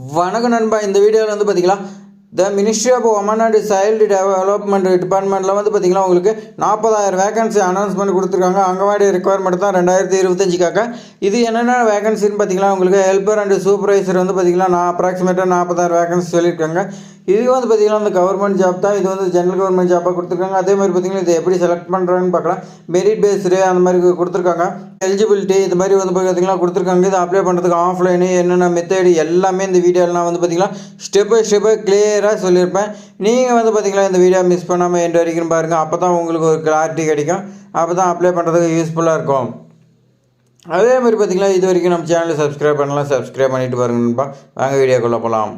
வணக்கம் நண்பா. இந்த வீடியோவில் வந்து பார்த்தீங்களா the ministry of women and child development டிபார்ட்மெண்ட்டில் வந்து பார்த்தீங்கன்னா உங்களுக்கு 40,000 வேகன்சி அனௌன்ஸ்மெண்ட் கொடுத்துருக்காங்க. அங்கன்வாடி ரெக்குவயர்மெண்ட் தான் 2025க்காக. இது என்னென்ன வேகன்சின்னு பார்த்தீங்கன்னா உங்களுக்கு ஹெல்ப்பர் அண்ட் சூப்பர்வைசர் வந்து பார்த்தீங்கன்னா அப்ராக்சிமேட்டாக 40,000 வேகன்சி சொல்லியிருக்காங்க. இது வந்து பார்த்தீங்கன்னா அந்த கவர்மெண்ட் ஜாப் தான். இது வந்து ஜென்ரல் கவர்மெண்ட் ஜாப்பாக கொடுத்துருக்காங்க. அதே மாதிரி பார்த்தீங்கன்னா இது எப்படி செலக்ட் பண்ணுறாங்கன்னு பார்க்கலாம். மெரிட் பேஸ்டு அந்த மாதிரி கொடுத்துருக்காங்க. எலிஜிபிலிட்டி இது மாதிரி வந்து பார்த்தீங்கன்னா கொடுத்துருக்காங்க. இது அப்ளை பண்ணுறதுக்கு ஆஃப்லைனு என்னென்ன மெத்தேடு எல்லாமே இந்த வீடியோவில் நான் வந்து பார்த்தீங்கன்னா ஸ்டெப் பை ஸ்டெப்பாக கிளியராக சொல்லியிருப்பேன். நீங்கள் வந்து பார்த்தீங்கன்னா இந்த வீடியோ மிஸ் பண்ணாமல் எண்ட் வரைக்கும் பாருங்கள். அப்போ தான் உங்களுக்கு ஒரு கிளாரிட்டி கிடைக்கும். அப்போ தான் அப்ளை பண்ணுறதுக்கு யூஸ்ஃபுல்லாக இருக்கும். அதே மாதிரி பார்த்தீங்கன்னா இது வரைக்கும் நம்ம சேனலை சப்ஸ்கிரைப் பண்ணலாம். சப்ஸ்கிரைப் பண்ணிவிட்டு பாருங்கப்பா. வாங்க வீடியோக்குள்ளே போகலாம்.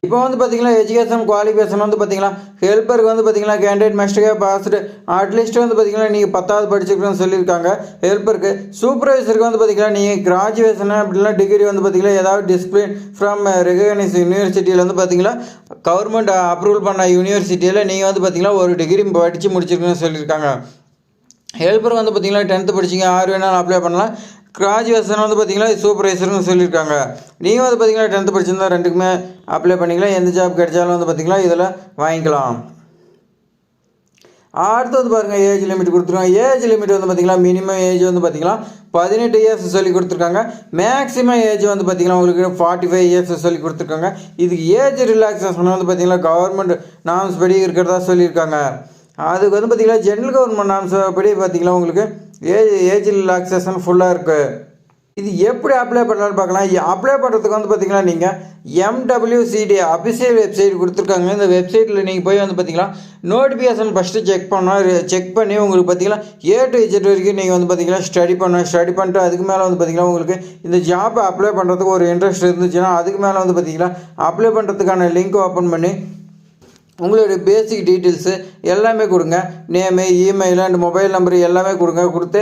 இப்போ வந்து பார்த்தீங்கன்னா எஜுகேஷன் குவாலிஃபிகேஷன் வந்து பார்த்தீங்கன்னா ஹெல்ப்பருக்கு வந்து பார்த்தீங்கன்னா கேண்டிடேட் மஸ்ட்டுக்கே பாஸ்டு அட்லீஸ்ட் வந்து பார்த்தீங்கன்னா நீங்கள் 10வது படிச்சிருக்கணும்னு சொல்லியிருக்காங்க ஹெல்ப்பருக்கு. சூப்பர்வைசருக்கு வந்து பார்த்தீங்கன்னா நீங்கள் கிராஜுவேஷன் அப்படின்னா டிகிரி வந்து பார்த்தீங்கன்னா ஏதாவது டிசிப்ளின் ஃப்ரம் ரெகக்னைஸ் யூனிவர்சிட்டியில் வந்து பார்த்தீங்கன்னா கவர்மெண்ட் அப்ரூவல் பண்ண யூனிவர்சிட்டியில் நீங்கள் வந்து பார்த்தீங்கன்னா ஒரு டிகிரி படித்து முடிச்சிருக்கணும்னு சொல்லியிருக்காங்க. ஹெல்ப்பர் வந்து பார்த்தீங்கன்னா 10th படிச்சிங்க, 6 வேணாலும் அப்ளை பண்ணலாம். கிராஜுவேஷன் வந்து பார்த்தீங்கன்னா சூப்பர்வைசர்னு சொல்லியிருக்காங்க. நீங்கள் வந்து பார்த்தீங்கன்னா 10th படிச்சிருந்தா ரெண்டுக்குமே அப்ளை பண்ணிக்கலாம். எந்த ஜாப் கிடைச்சாலும் வந்து பார்த்தீங்கன்னா இதில் வாங்கிக்கலாம். அடுத்து வந்து பாருங்கள் ஏஜ் லிமிட் கொடுத்துருக்காங்க. ஏஜ் லிமிட் வந்து பார்த்தீங்கன்னா மினிமம் ஏஜ் வந்து பார்த்தீங்கன்னா 18 இயர்ஸ் சொல்லி கொடுத்துருக்காங்க. மேக்ஸிமம் ஏஜ் வந்து பார்த்தீங்கன்னா உங்களுக்கு 45 இயர்ஸ் சொல்லி கொடுத்துருக்காங்க. இதுக்கு ஏஜ் ரிலாக்ஸேஷன் வந்து பார்த்தீங்கன்னா கவர்மெண்ட் நார்ம்ஸ் படி இருக்கிறதா சொல்லியிருக்காங்க. அதுக்கு வந்து பார்த்தீங்கன்னா ஜென்ரல் கவர்மெண்ட் நார்ம்ஸ் படி பார்த்தீங்கன்னா உங்களுக்கு ஏஜ் ரிலாக்ஸேஷன் ஃபுல்லாக இருக்குது. இது எப்படி அப்ளை பண்ணலான்னு பார்க்கலாம். அப்ளை பண்ணுறதுக்கு வந்து பார்த்தீங்கன்னா நீங்கள் MWCD அஃபிஷியல் வெப்சைட் கொடுத்துருக்காங்க. இந்த வெப்சைட்டில் நீங்கள் போய் வந்து பார்த்தீங்கன்னா நோட்டிஃபிகேஷன் ஃபஸ்ட்டு செக் பண்ணி உங்களுக்கு பார்த்தீங்கன்னா A to Z வரைக்கும் நீங்கள் வந்து பார்த்தீங்கன்னா ஸ்டடி பண்ணிட்டு அதுக்கு மேலே வந்து பார்த்தீங்கன்னா உங்களுக்கு இந்த ஜாப்பை அப்ளை பண்ணுறதுக்கு ஒரு இன்ட்ரெஸ்ட் இருந்துச்சுன்னா அதுக்கு மேலே வந்து பார்த்தீங்கன்னா அப்ளை பண்ணுறதுக்கான லிங்க் ஓப்பன் பண்ணி உங்களுடைய பேசிக் டீட்டெயில்ஸு எல்லாமே கொடுங்க. Name, email and mobile number எல்லாமே கொடுத்து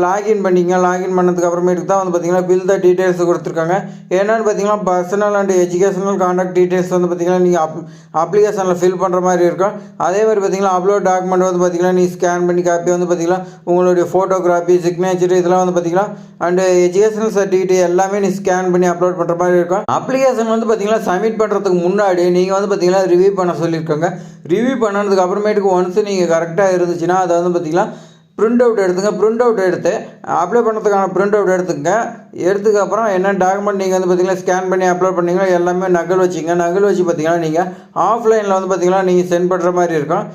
லாகின் பண்ணிங்க. லாகின் பண்ணதுக்கு அப்புறமேட்டுக்கு தான் வந்து பார்த்தீங்கன்னா பில் த டீட்டெயில்ஸ் கொடுத்துருக்காங்க. என்னென்னு பார்த்தீங்கன்னா personal and educational contact details வந்து பார்த்தீங்கன்னா நீங்கள் அப்ளிகேஷனில் ஃபில் பண்ணுற மாதிரி இருக்கும். அதே மாதிரி பார்த்தீங்கன்னா அப்லோட் டாக்குமெண்ட் வந்து பார்த்தீங்கன்னா நீ ஸ்கேன் பண்ணி காப்பி வந்து பார்த்தீங்கன்னா உங்களுடைய ஃபோட்டோகிராஃபி, சிக்னேச்சர் இதெல்லாம் வந்து பார்த்தீங்கன்னா அண்ட் எஜுகேஷனல் சர்டிஃபிகேட் எல்லாமே நீ ஸ்கேன் பண்ணி அப்லோட் பண்ணுற மாதிரி இருக்கும். அப்ளிகேஷன் வந்து பார்த்தீங்கன்னா சப்மிட் பண்ணுறதுக்கு முன்னாடி நீங்கள் வந்து பார்த்தீங்கன்னா ரிவ்யூ பண்ண சொல்லியிருக்காங்க. ரிவ்யூ பண்ணதுக்கு அப்புறமேட்டுக்கு ஒன்ஸ் நீங்கள் கரெக்டாக இருந்துச்சுன்னா அதை வந்து பார்த்தீங்கன்னா பிரிண்ட் அவுட் எடுத்துங்க. பிரிண்ட் அவுட் எடுத்து அப்ளை பண்ணுறதுக்கான பிரிண்ட் அவுட் எடுத்துக்க அப்புறம் என்ன டாக்குமெண்ட் நீங்கள் வந்து பார்த்தீங்கன்னா ஸ்கேன் பண்ணி அப்லோட் பண்ணிங்கன்னா எல்லாமே நகல் வச்சு பார்த்தீங்கன்னா நீங்கள் ஆஃப்லைனில் வந்து பார்த்தீங்கன்னா நீங்கள் சென்ட் பண்ணுற மாதிரி இருக்கும்.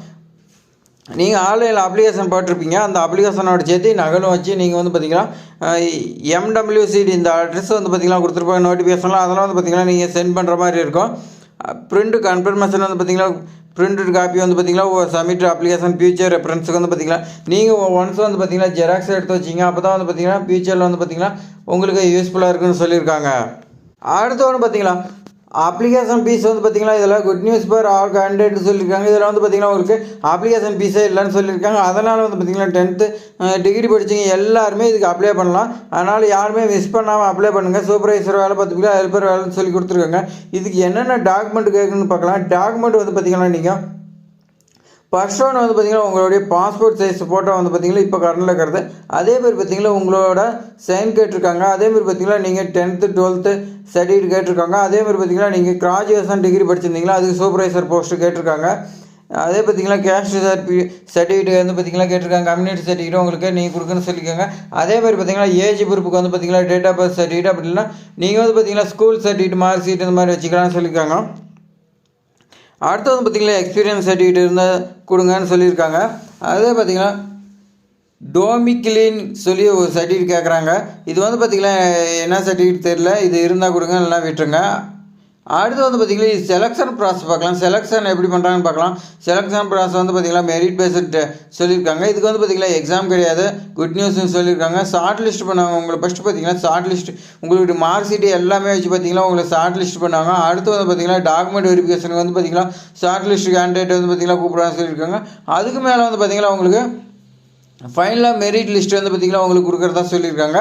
நீங்கள் ஆன்லைனில் அப்ளிகேஷன் போட்டிருப்பீங்க. அந்த அப்ளிகேஷனோட சேர்த்து நகலும் வச்சு நீங்கள் வந்து பார்த்தீங்கன்னா MWCD இந்த அட்ரஸ் வந்து பார்த்தீங்கன்னா கொடுத்துருப்பாங்க நோட்டிஃபிகேஷன்லாம். அதெல்லாம் வந்து பார்த்தீங்கன்னா நீங்கள் சென்ட் பண்ணுற மாதிரி இருக்கும். பிரிண்ட் கன்ஃபர்மேஷன் வந்து பார்த்தீங்கன்னா பிரிண்டட் காப்பி வந்து பார்த்தீங்கன்னா சப்மிட் அப்ளிகேஷன் ஃபியூச்சர் ரெஃபரன்ஸுக்கு வந்து பார்த்தீங்கன்னா நீங்கள் ஒன்ஸ் வந்து பார்த்தீங்கன்னா ஜெராக்ஸ் எடுத்து வச்சிங்க. அப்போ தான் வந்து பார்த்தீங்கன்னா ஃபியூச்சரில் வந்து பார்த்தீங்கன்னா உங்களுக்கு யூஸ்ஃபுல்லாக இருக்குன்னு சொல்லியிருக்காங்க. அடுத்து ஒன்று பார்த்தீங்கன்னா அப்ளிகேஷன் ஃபீஸ் வந்து பார்த்தீங்கன்னா இதில் good news for all candidate சொல்லியிருக்காங்க. இதில் வந்து பார்த்தீங்கன்னா உங்களுக்கு அப்ளிகேஷன் ஃபீஸே இல்லைன்னு சொல்லியிருக்காங்க. அதனால் வந்து பார்த்தீங்கன்னா 10th டிகிரி படிச்சிங்க எல்லாருமே இதுக்கு அப்ளை பண்ணலாம். அதனால் யாருமே மிஸ் பண்ணாமல் அப்ளை பண்ணுங்கள். சூப்பர்வைசர் வேலை பார்த்துக்கலாம், ஹெல்ப்பர் வேலைன்னு சொல்லி கொடுத்துருக்காங்க. இதுக்கு என்னென்ன டாக்குமெண்ட் கேட்குன்னு பார்க்கலாம். டாக்குமெண்ட் வந்து பார்த்தீங்கன்னா நீங்கள் ஃபர்ஸ்ட் ஒன்று வந்து பார்த்தீங்கன்னா உங்களுடைய பாஸ்போர்ட் சைஸ் ஃபோட்டோ வந்து பார்த்தீங்கன்னா இப்போ கரண்டில் இருக்கிறது. அதே மாதிரி பார்த்தீங்கன்னா உங்களோட சைன் கேட்டிருக்காங்க. அதே மாதிரி பார்த்தீங்கன்னா நீங்கள் 10th 12th சர்டிஃபிகேட் கேட்டிருக்காங்க. அதே மாதிரி பார்த்தீங்கன்னா நீங்கள் கிராஜுவேஷன் டிகிரி படிச்சிருந்தீங்களா அதுக்கு சூப்பர்வைசர் போஸ்ட்டு கேட்டிருக்காங்க. அதே பார்த்தீங்கன்னா கேஸ்ட் சர்டிஃபிகேட் வந்து பார்த்தீங்கன்னா கேட்டிருக்காங்க. கம்யூனிட்டி சர்டிஃபிகேட் உங்களுக்கு நீங்கள் கொடுக்குன்னு சொல்லியிருக்காங்க. அதே மாதிரி பார்த்தீங்கன்னா ஏஜ் ப்ரூஃபுக்கு வந்து பார்த்தீங்கன்னா டேட் ஆஃப் பர்த் சர்டிஃபிகேட் அப்படி இல்லைன்னா நீங்கள் வந்து பார்த்தீங்கன்னா ஸ்கூல் சர்டிஃபிகேட் மார்க் ஷீட் இந்த மாதிரி வச்சுக்கலாம்னு சொல்லியிருக்காங்க. அடுத்து வந்து பார்த்திங்கன்னா எக்ஸ்பீரியன்ஸ் சர்டிஃபிகேட் இருந்தால் கொடுங்கன்னு சொல்லியிருக்காங்க. அதே பார்த்திங்கன்னா டோமிக்லின் சொல்லி ஒரு சர்டிஃபிகேட் கேட்குறாங்க. இது வந்து பார்த்திங்கன்னா என்ன சர்டிஃபிகேட் தெரியல. இது இருந்தால் கொடுங்க, இல்லைனா விட்டுருங்க. அடுத்து வந்து பார்த்திங்கன்னா இது செலெக்ஷன் ப்ராசஸ் பார்க்கலாம். செலெக்ஷன் எப்படி பண்ணுறாங்கன்னு பார்க்கலாம். செலெக்ஷன் ப்ராசஸ் வந்து பார்த்திங்கன்னா மெரிட் பேஸ்டு சொல்லியிருக்காங்க. இதுக்கு வந்து பார்த்திங்கன்னா எக்ஸாம் கிடையாது, குட் நியூஸ்னு சொல்லியிருக்காங்க. ஷார்ட் லிஸ்ட் பண்ணுவாங்க. உங்களுக்கு ஃபஸ்ட்டு பார்த்திங்கன்னா ஷார்ட் லிஸ்ட் உங்களுடைய மார்க் ஷீட் எல்லாமே வச்சு பார்த்திங்கன்னா உங்களுக்கு ஷார்ட் லிஸ்ட் பண்ணுவாங்க. அடுத்து வந்து பார்த்திங்கன்னா டாக்குமெண்ட் வெரிஃபிகேஷனுக்கு வந்து பார்த்திங்கன்னா ஷார்ட் லிஸ்ட் கேண்டிடேட் வந்து பார்த்திங்கன்னா கூப்பிட்றான்னு சொல்லியிருக்காங்க. அதுக்கு மேலே வந்து பார்த்திங்கன்னா உங்களுக்கு ஃபைனலாக மெரிட் லிஸ்ட் வந்து பார்த்திங்கன்னா உங்களுக்கு கொடுக்குறதா சொல்லியிருக்காங்க.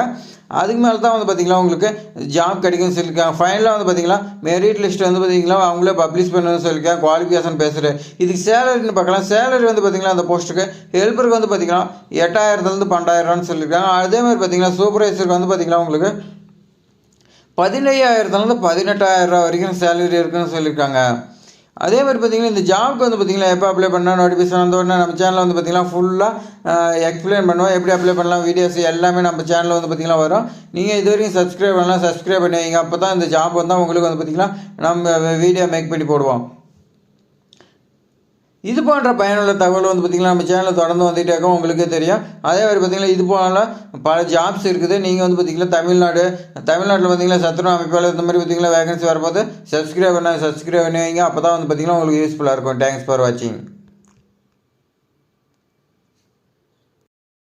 அதுக்கு மேலே தான் வந்து பார்த்திங்கன்னா உங்களுக்கு ஜாப் கிடைக்கும்னு சொல்லியிருக்காங்க. ஃபைனலாக வந்து பார்த்திங்கன்னா மெரிட் லிஸ்ட் வந்து பார்த்திங்கன்னா அவங்களே பப்ளிஷ் பண்ணணும்னு சொல்லியிருக்காங்க. குவாலிஃபிகேஷன் பேசுகிறேன். இதுக்கு சேலரின்னு பார்க்கலாம். சேலரி வந்து பார்த்திங்கன்னா அந்த போஸ்ட்டுக்கு ஹெல்ப்பருக்கு வந்து பார்த்திங்கன்னா 8,000 to 12,000 சொல்லியிருக்காங்க. அதே மாதிரி பார்த்திங்கன்னா சூப்பர்வைசருக்கு வந்து பார்த்திங்கன்னா உங்களுக்கு 15,000 18,000 வரைக்கும் சேலரி இருக்குன்னு சொல்லியிருக்காங்க. அதே மாதிரி பார்த்தீங்கன்னா இந்த ஜாப்க்கு வந்து பார்த்தீங்கன்னா எப்போ அப்ளை பண்ணால் நோட்டிஃபிகேஷன் வந்த உடனே நம்ம சேனலில் வந்து பார்த்தீங்கன்னா ஃபுல்லாக எக்ஸ்பிளைன் பண்ணுவோம். எப்படி அப்ளை பண்ணலாம் வீடியோஸ் எல்லாமே நம்ம சேனலில் வந்து பார்த்தீங்கன்னா வரும். நீங்கள் இது வரைக்கும் சப்ஸ்கிரைப் பண்ணலாம், சப்ஸ்கிரைப் பண்ணி வைங்க. அப்போ தான் இந்த ஜாப் வந்தால் உங்களுக்கு வந்து பார்த்தீங்கன்னா நம்ம வீடியோ மேக் பண்ணி போடுவோம். இது போன்ற பயனுள்ள தகவல் வந்து பார்த்திங்கன்னா நம்ம சேனலில் தொடர்ந்து வந்துகிட்டே இருக்கோம், உங்களுக்கே தெரியும். அதே மாதிரி பார்த்திங்கன்னா இது போல பல ஜாப்ஸ் இருக்குது. நீங்கள் வந்து பார்த்திங்கன்னா தமிழ்நாட்டில் பார்த்திங்கன்னா சத்துணவு அமைப்பாளர் இந்த மாதிரி பார்த்திங்கன்னா வேகன்சி வரும்போது சப்ஸ்கிரைப் பண்ணி வைங்க. அப்போ தான் வந்து பார்த்திங்கன்னா உங்களுக்கு யூஸ்ஃபுல்லாக இருக்கும். தேங்க்ஸ் ஃபார் வாட்சிங்.